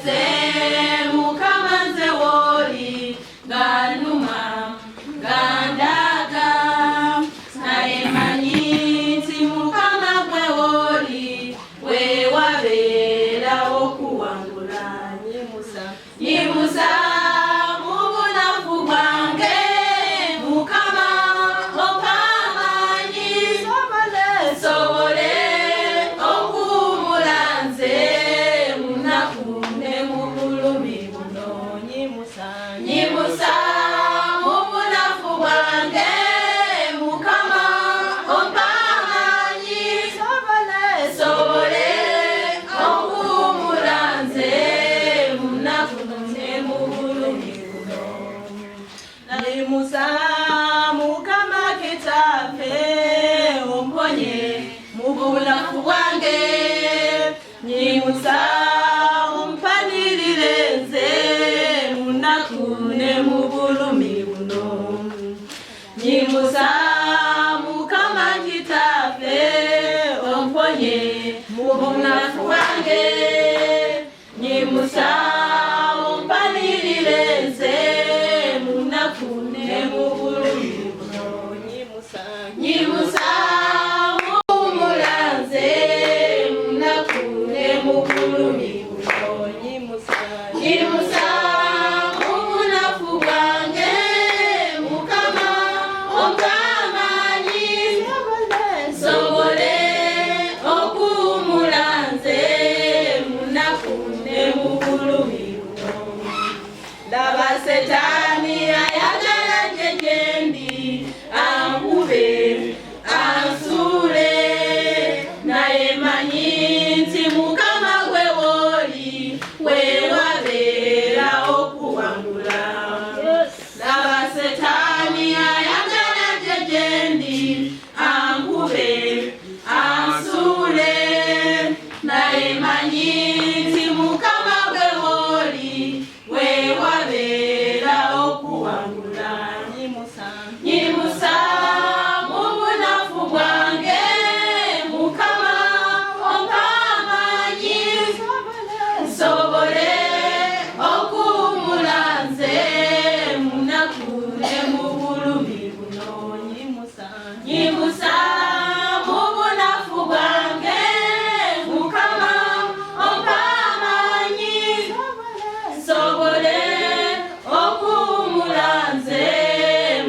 nze mukama nze woli ganuma gandaga naye manyi nti mukama gwe woli we wabeera okuwangula nyimusa mu bunafu bwange mukama okamanyi sobole okuwumula nze munaku ne mu bulumi buno nyimusa mu bunafu bwange mukama okamanyi sobole okuwumula nze munaku ne mu bulumi buno nyimusa mukama kitaffe omponye mu bunafu bwange nyimusa ompanirire nze munaku ne mu bulumi buno nyimusa mukama kitaffe omponye mu bunafu bwange nyimusa ompanirire nze munaku ne mu bulumi buno nyimusa muwumula nze munaku ne mu bulumi buno nyimusa mu bunafu bwange mukama okamanyi sobole okuwumula nze munaku ne mu bulumi buno laba Setaani ayagala gyendi ankube ansuule naye manyi nti mukama gwe woli we wabeera okuwangula laba Setaani ayagala gyendi ankube ansuule naye manyi nti mukama gwe woli we wabeera okuwangula nyimusa mu bunafu bwange mukama okamanyi sobole okuwumula nze munaku ne mu bulumi buno nyimusa mu bunafu bwange mukama okamanyi sobole okuwumula nze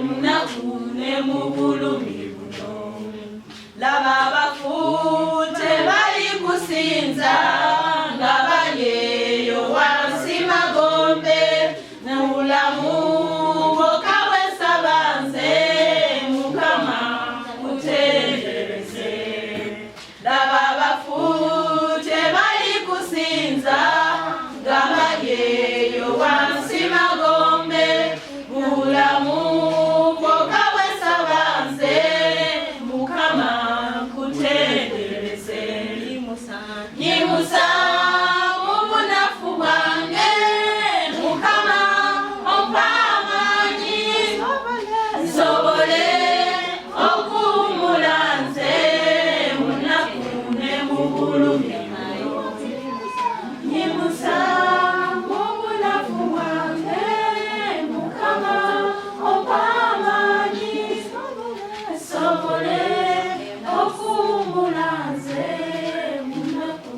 munaku ne mu bulumi buno laba abafu tebali kusinza nga balyeyo wansi magombe n'obulamu bwokka bwesaba nze mukama mutendereze laba abafu tebali kusinza nga balyeyo wansi magombe bulamu bwokka bwesaba nze mukama kutendereze nyimusa mu bunafu bwange mukama okamanyi sobole okuwumula nze munaku ne mu bulumi nyimusa mu bunafu bwange mukama okamanyi sobole okuwumula nze munaku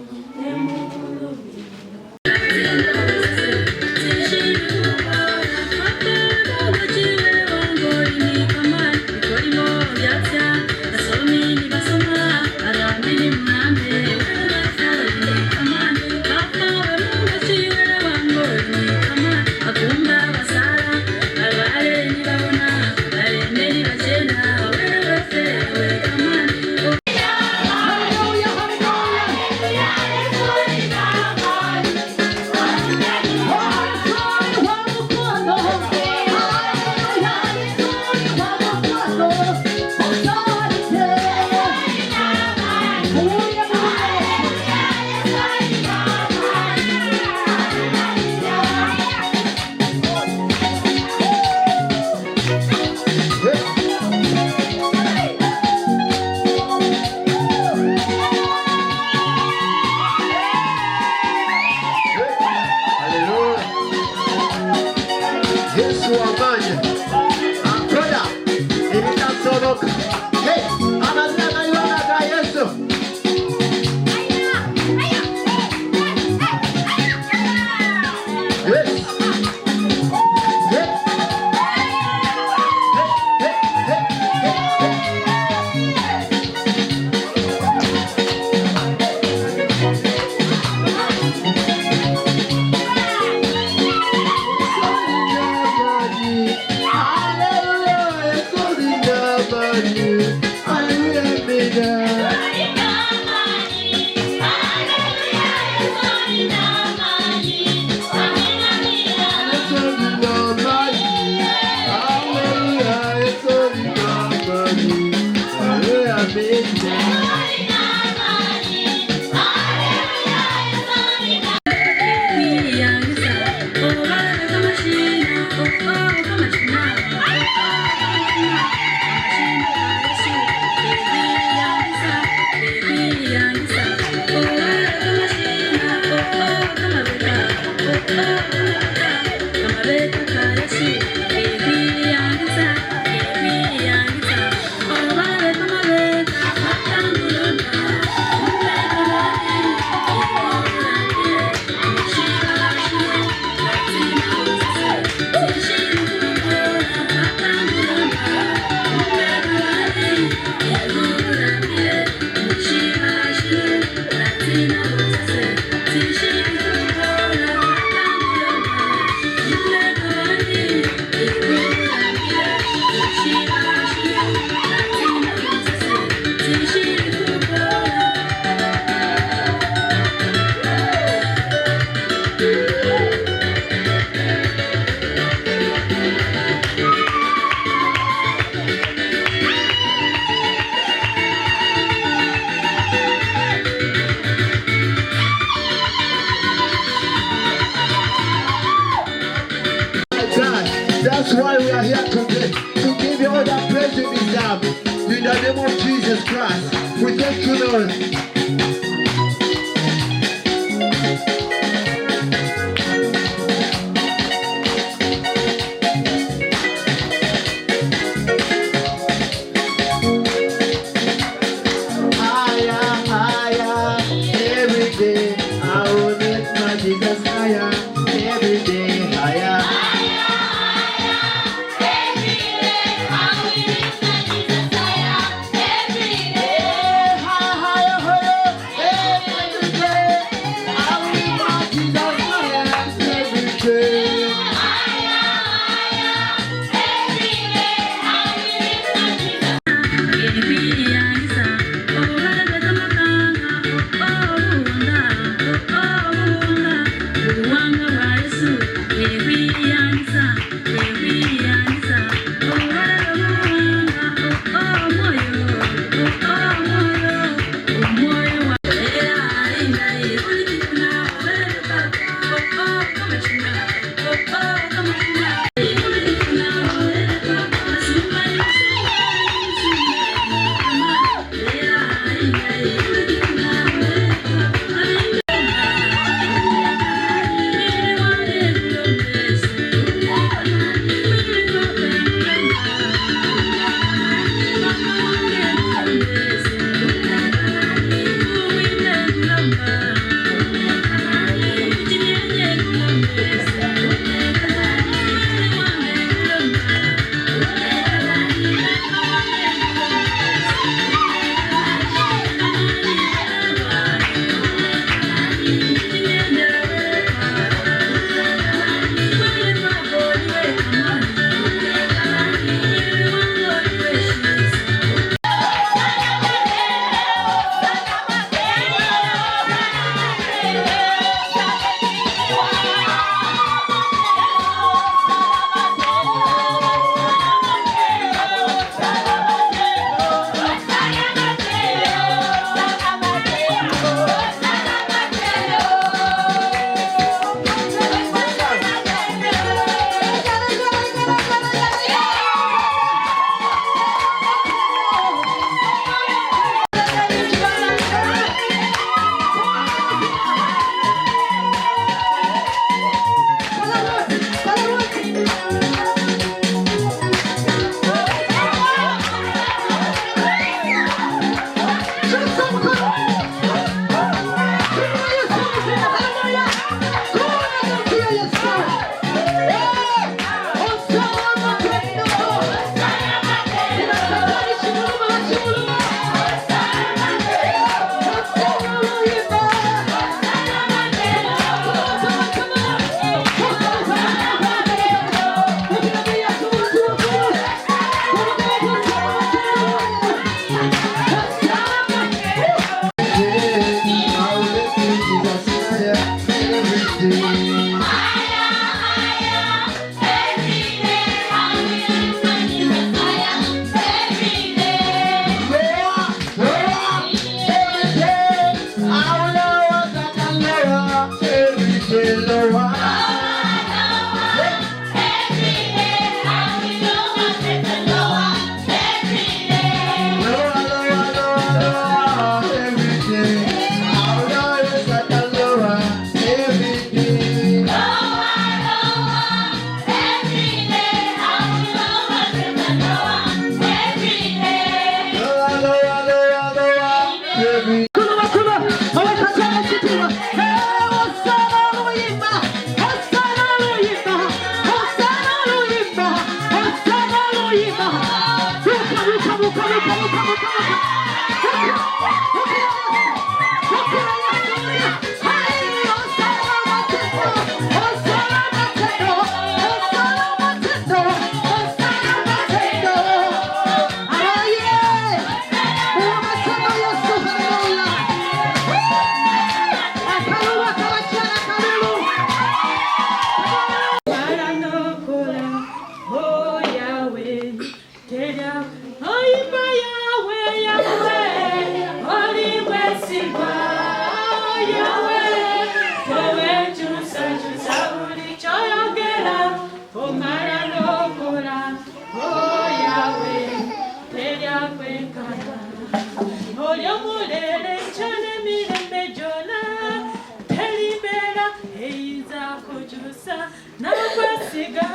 Nakwesiga